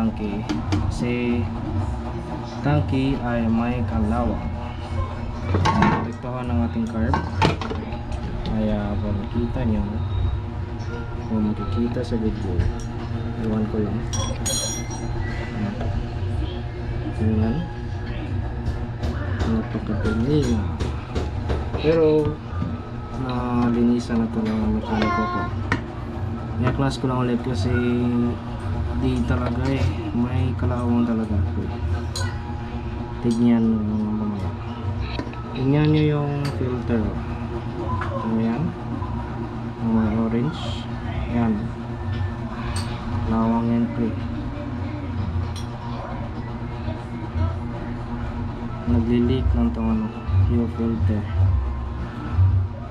tangke kasi tangke ay may kalawang. Itohan ng ating carb, kaya kung makikita nyo, kung makikita sa video, iwan ko lang yan, napakagaling. Pero nalinisan na ito ng mekaniko ko. I-class ko lang ulit kasi di talaga may kalawang talaga. Tignan mamaya. Tignan nyo yung filter. Ayan, may orange. Ayan, lawang yan pre. Nagli-leak lang itong ano, yung filter.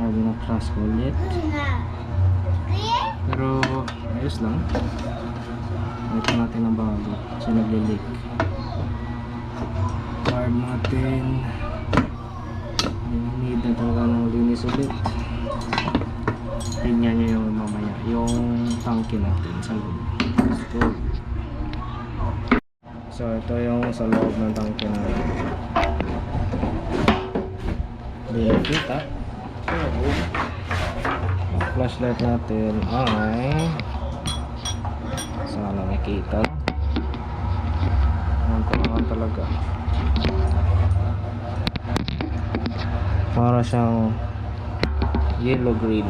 Sabi na class ko ulit, pero ayos lang. Ito natin ang bago kasi nagli-leak. Carb natin, need na talaga ng linis ulit. Tingnan nyo yung mamaya yung tangke natin sa loob. So ito yung sa loob ng tangke natin. Hindi nakita. Flashlight natin ay sana nakita. Ito naman talaga, para siyang yellow green.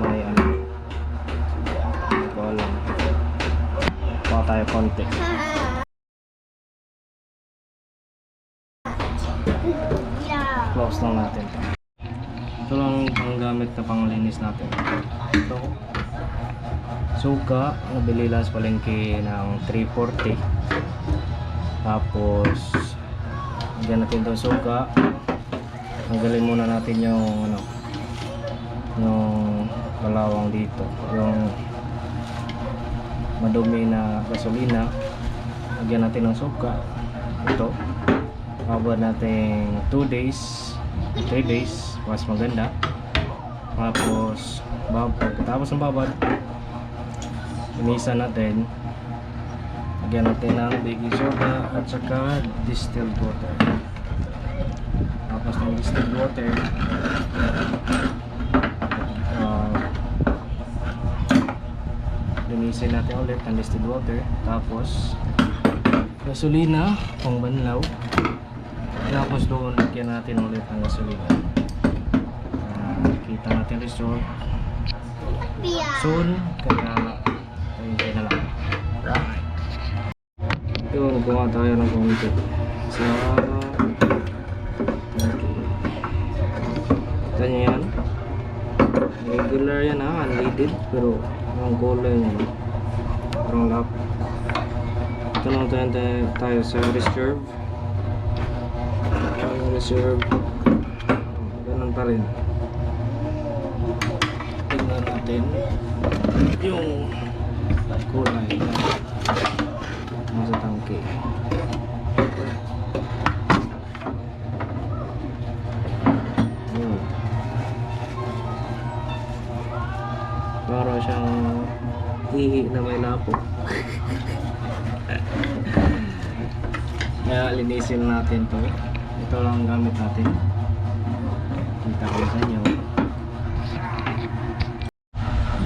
May ano, hindi ko alam. Pa tayo konti. Close lang natin. Ito lang ang gamit na panglinis natin. Ito, suka, nabili lang sa palengke ng 340. Tapos lagyan natin itong suka. Tanggalin muna natin yung ano, yung kalawang dito, yung madumi na gasolina. Lagyan natin ng suka. Ito, babad natin 2 days 3 days, mas maganda. Tapos pagkatapos ng babad, linisan natin. Lagyan natin ng baking soda at saka distilled water. Tapos ng distilled water, linisin natin ulit ang distilled water. Tapos gasolina, pang banlaw. Tapos doon lagyan natin ulit ang gasolina. Kita natin result soon, kaya hintay na lang. Right. Ito, nagawa tayo ng konti sa kita nyo yan. Regular yan ha, unleaded, pero ang color nyo parang lap. Ito naman tayo sa reserve. Reserve, ganun pa rin. Tingnan natin yung kulay nasa tangke. Para siyang ihi na may lapo. Kaya linisin natin to. Ito lang ang gamit natin. Kita ko sa inyo.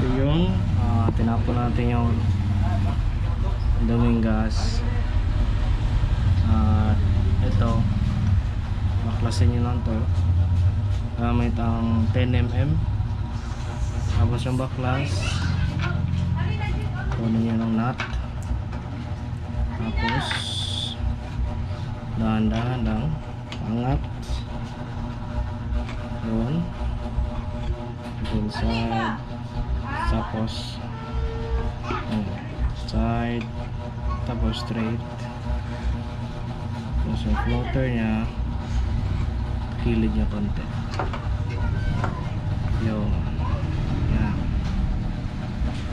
So yun, tinapon natin yung duming gas. At ito, baklasin nyo lang to gamit ang 10mm. Tapos yung baklas, kunin nyo ng nut. Tapos dahan-dahan lang angat yun inside, tapos side, tapos straight. Tapos yung floater nya kilid nya konti yun, yan,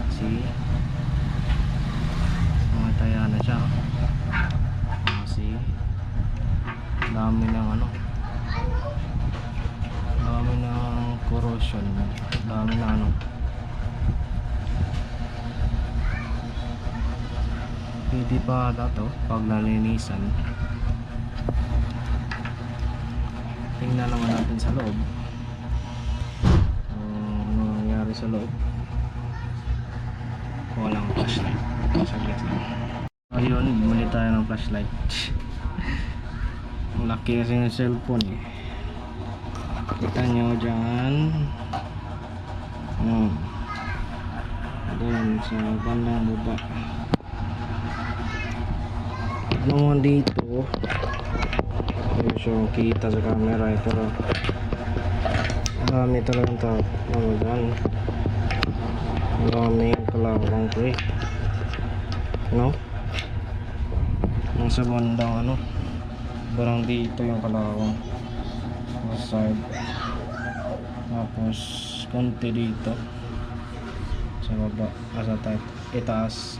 see, mamataya na siya. See, dami ng ano, dami ng corrosion, dami na ano. Hindi pa ata to pag nalinisan. Tingnan naman natin sa loob ano nangyari sa loob. Walang flashlight, saglit lang. Ayun, bumili tayo ng flashlight. Ang laki kasi ng cellphone eh. Kita nyo dyan. Doon sa bandang baba. Ano mo dito? So kita sa camera eh, pero marami talagang tao. Ano dyan? Maraming kalawang ko eh. No? Nasa bandang ano? Barang dito yung kalawang. Side. Tapos konti dito sa baba, sa itaas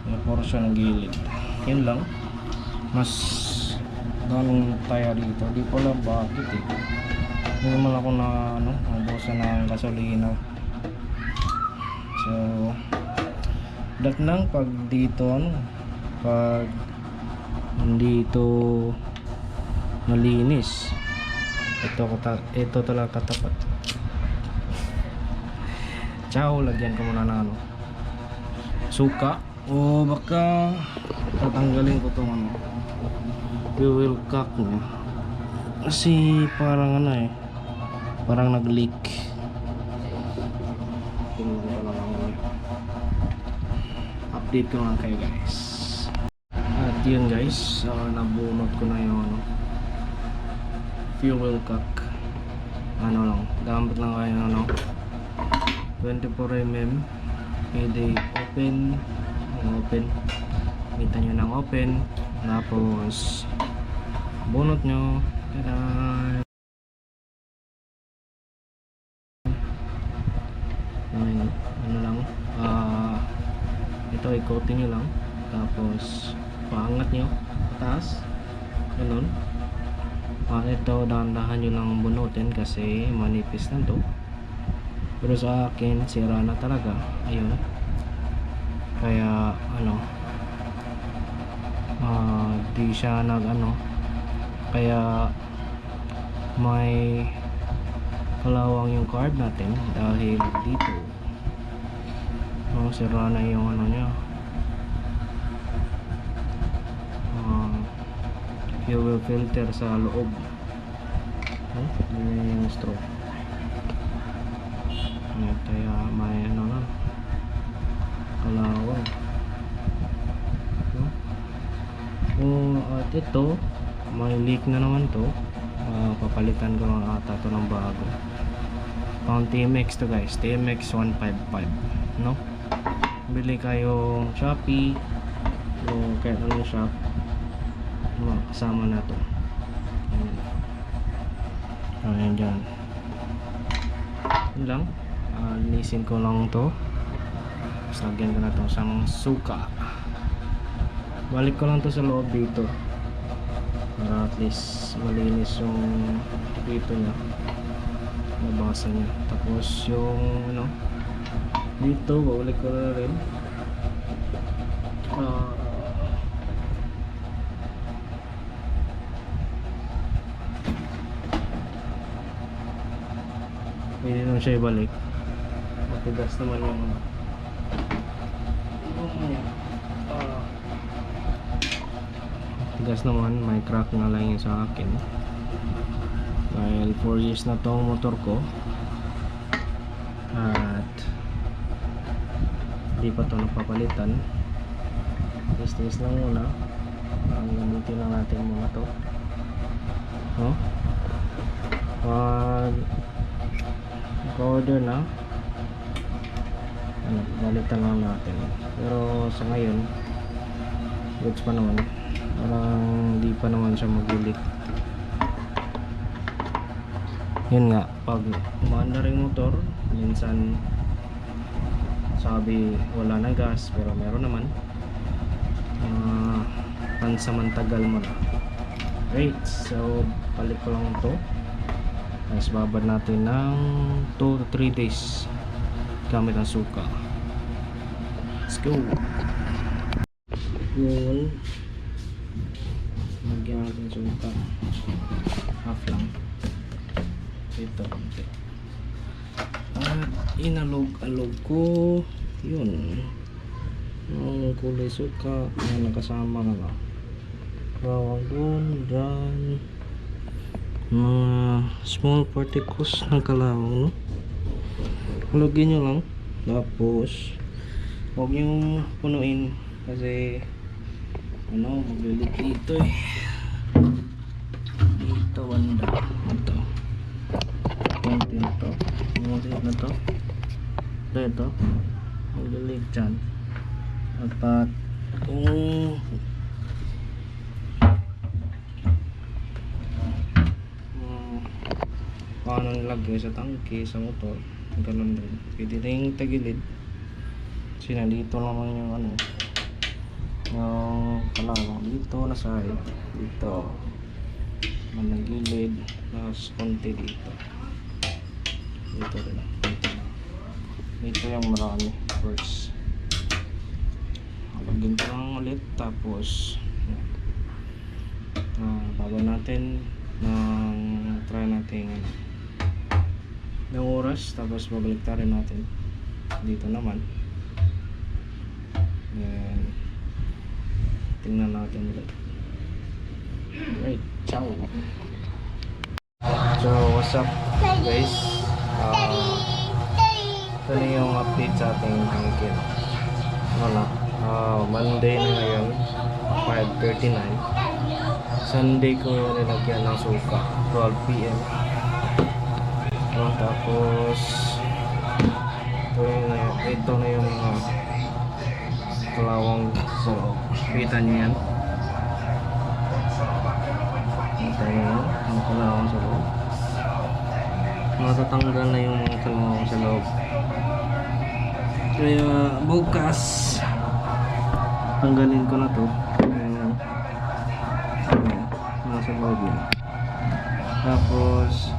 yung portion ng gilid. Yun lang, mas daming taya dito. Di ko lang bakit eh, hindi naman ako na ano, nabusan ng gasolina. So dat lang pag dito ano, pag hindi ito malinis, ito talaga katapat. Ciao, lagyan ko muna ng ano, suka, o baka tatanggalin ko itong ano, fuel cock niya kasi parang ano eh, parang nag leak. Update ko lang kayo guys. At yun guys, nabunot ko na yung ano, fuel cock. Ano lang, gamit lang kayo ng ano, 24mm. Pwede open, kita nyo ng open, tapos bunot nyo. Tada! Ano lang, ito ikotin nyo lang, tapos paangat nyo pataas, ganun. Ito dahan-dahan nyo lang bunutin kasi manipis na to, pero sa akin sira na talaga. Ayun, kaya ano, di siya nag ano, kaya may kalawang yung card natin dahil dito sira na yung ano nya, fuel filter sa loob. Yung straw, kaya may ano na kalawang. At ito may leak na naman to. Papalitan ko lang ata to ng bago. Pang TMX to guys, TMX 155, no? Bili kayo Shopee o kahit anong shop, kasama na to. Ayan dyan. Yun lang, linisin ko lang to, tapos lagyan ko na to isang suka. Balik ko lang to sa loob dito para at least malinis yung dito nya, nabasa nya. Tapos yung ano dito, balik ko na rin. Pwede naman siya ibalik. Matigas naman yung tigas naman, may crack na lang yun sa akin dahil 4 years na tong motor ko at di pa to napapalitan. Tiis lang muna, gamitin lang natin muna to. Pag order na, balitan lang natin, pero sa ngayon goods pa naman, parang di pa naman siya mag-ulit. Yun nga, pag umaandar yung motor, minsan sabi wala na gas pero meron naman, pansamantagal mo na. Great, so balik ko lang ito, tapos babad natin ng 2 to 3 days gamit ang suka. Let's go. Yun. Lagyan natin suka. Half lang. Ito. Okay. At inalog-alog ko. Yun. Ang kulay suka na nakasama na lang. Bawang doon, dyan. Mga small particles ng kalawang, no? Halugin nyo lang. Tapos, huwag nyo punuin kasi maglilit dito eh. Dito banda. Ito. Konti na to. Konti na to. Ito. Maglilit dyan. Dapat kung paano nilagay sa tangke, sa motor, ganun din. Pwede na yung tagilid. Kasi nandito naman yung yung kalawang dito na side, dito managilid, tapos konti dito, dito rin, dito yung marami. First lagyan ko lang ulit, tapos baba natin try natin ng oras, tapos babalik rin natin dito naman. Then tingnan natin ulit. Right, ciao. So what's up guys, ito na yung update sa ating tangke. Monday na ngayon, 5:39. Sunday ko nilagyan ng suka, 12 PM. Tapos ito na yung kalawang sa loob. Kita nyo yan? Kita nyo yan? Ang kalawang sa loob. Matatanggal na yung mga kalawang sa loob. Kaya bukas tanggalin ko na to. Nasa loob yan. Tapos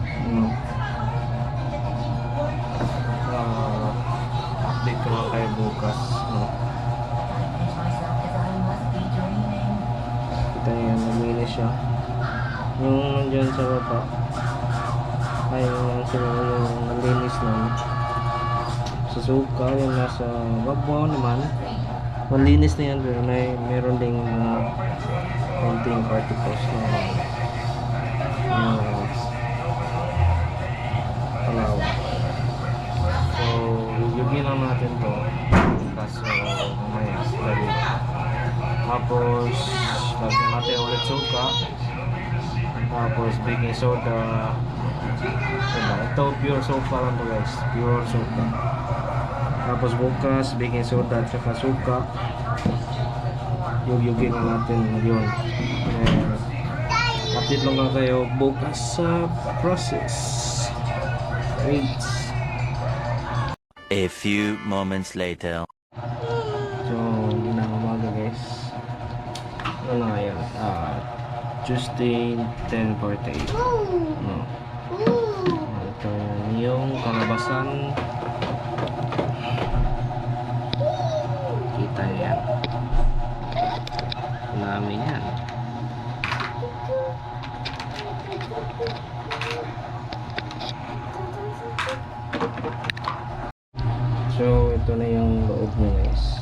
update ko lang kayo bukas, kita nyo yan, naglinis siya. Yung nandyan sa baba ay yung nalinis na sa suka. Yung nasa babaw naman malinis na yan, pero meron ding konting particles na kalawa. So yugin lang natin to, kaso mamaya lagi. Tapos lagyan natin ulit suka, tapos baking soda. Ito pure suka lang to guys, pure suka. Tapos bukas baking soda at saka suka, yugin na natin yun. Update lang kayo bukas sa process. Wait. A few moments later. So umaga guys, ano na yan, Tuesday 10:48. Ito yung kalabasan. Kita yan, namin yan. So ito na yung loob niya guys,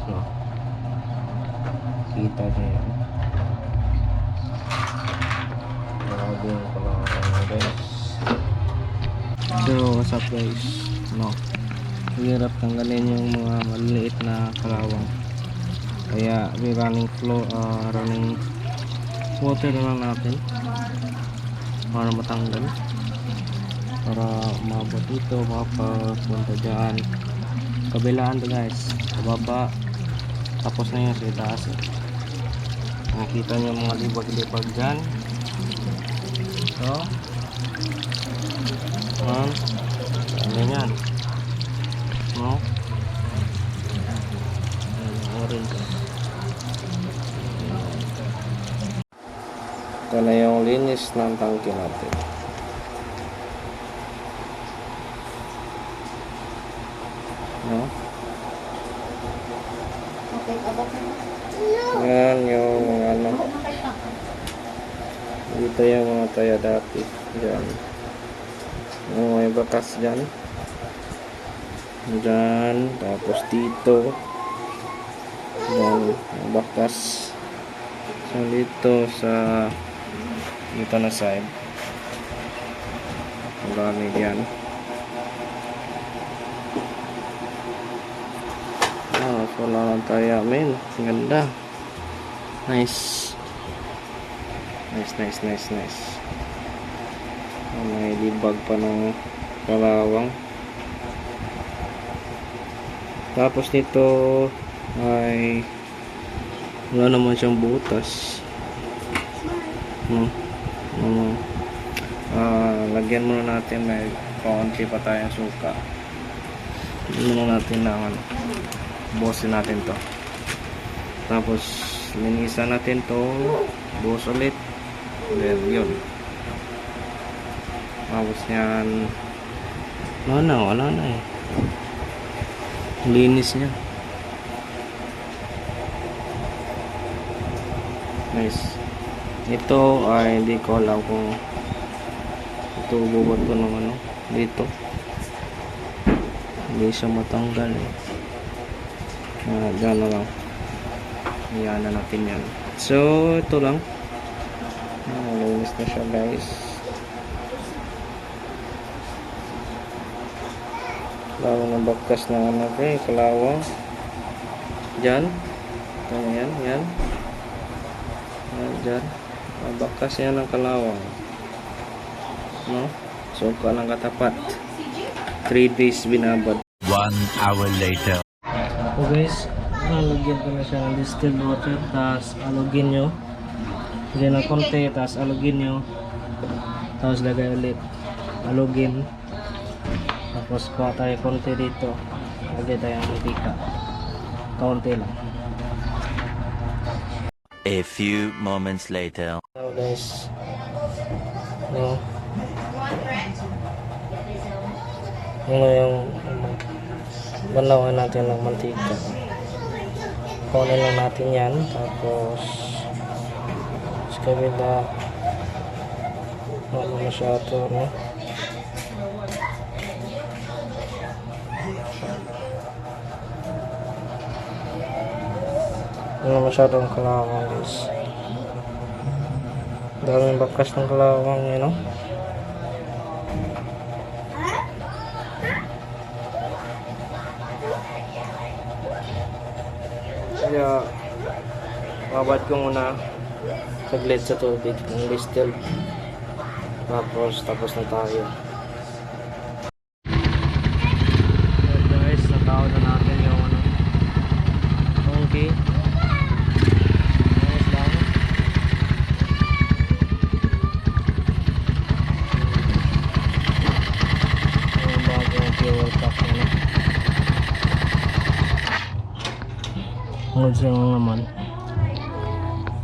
kita niya yan. Grabe yung kalawang guys. So what's up guys, hirap tanggalin yung mga maliliit na kalawang, kaya may running water na lang natin para matanggal, para umabot dito, makapunta dyan kabilaan to guys, sa baba. Tapos na yun sa itaas. Nakikita nyo mga libag-libag dyan. So ano yan, orange. Ito na yung linis ng tangke natin. Yan yung mga ano. Dito yung mga taya dati. Yan. Yung may bakas dyan. Dyan. Tapos dito. Yan. Yung bakas. So dito sa dito na side. Ang dami dyan. So wala lang tayo, men. Ang ganda. Nice. Nice. May libag pa ng kalawang. Tapos dito ay wala naman siyang butas. Lagyan muna natin, may kaunti pa tayong suka. Lagyan muna natin ng ano, buhusin natin to. Tapos linisan natin to, buhos ulit. Then yun. Tapos yan, wala na eh. Linis niya. Nice. Ito ay hindi ko alam kung ito bubot ko ng ano dito. Hindi siya matanggal eh. Dyan na lang. Iyan na natin yan. So ito lang. Linis na siya, guys. Lawang ng bakas ng ano eh, kalawang. Dyan. Yan. Yan, dyan. Bakas yan ng kalawang. No? So, lang katapat. 3 days binabad. 1 hour later. So guys, nalagyan ko na siya ng distilled water. Tapos alugin nyo. Lagyan ng konti. Tapos alugin nyo. Tapos lagay ulit. Alugin. Tapos kuha tayo konti dito. Lagay tayo ng mantika. Kaunti lang. A few moments later. So guys, no, yung banawan natin ng mantika. Kunin lang natin yan. Tapos sa kabila wala masyado, no? Wala masyadong kalawang, guys. Daming bakas ng kalawang, you know? Kaya babad ko muna saglit sa tubig ng distilled. Tapos na tayo. So guys, natawag na natin yung ano, okay. Nice lang. Yung bagong fuel pack, ano. Kung siya naman,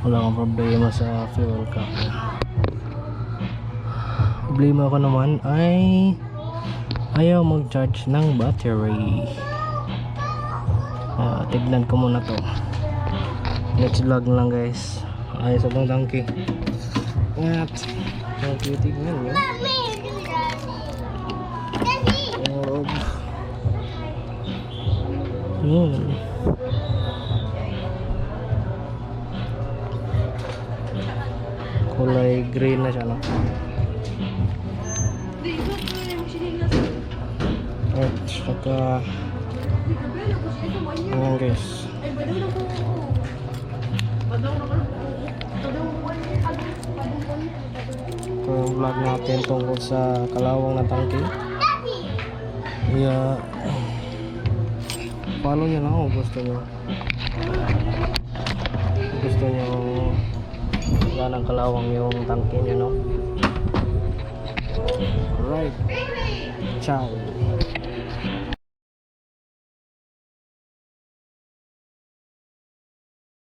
wala akong problema sa fuel cap. Problema ko naman ay ayaw mag-charge ng battery. Tignan ko muna to. Next vlog lang, guys. Ayos sa bang tangki. At tangki, tignan nyo. Yun. Kulay green na siya, no? At saka ayan, guys. Ito yung vlog natin tungkol sa kalawang na tangke. Kaya follow nyo lang kung gusto nyo. Gusto nyo wala ng kalawang yung tangke nyo, no? Alright, ciao.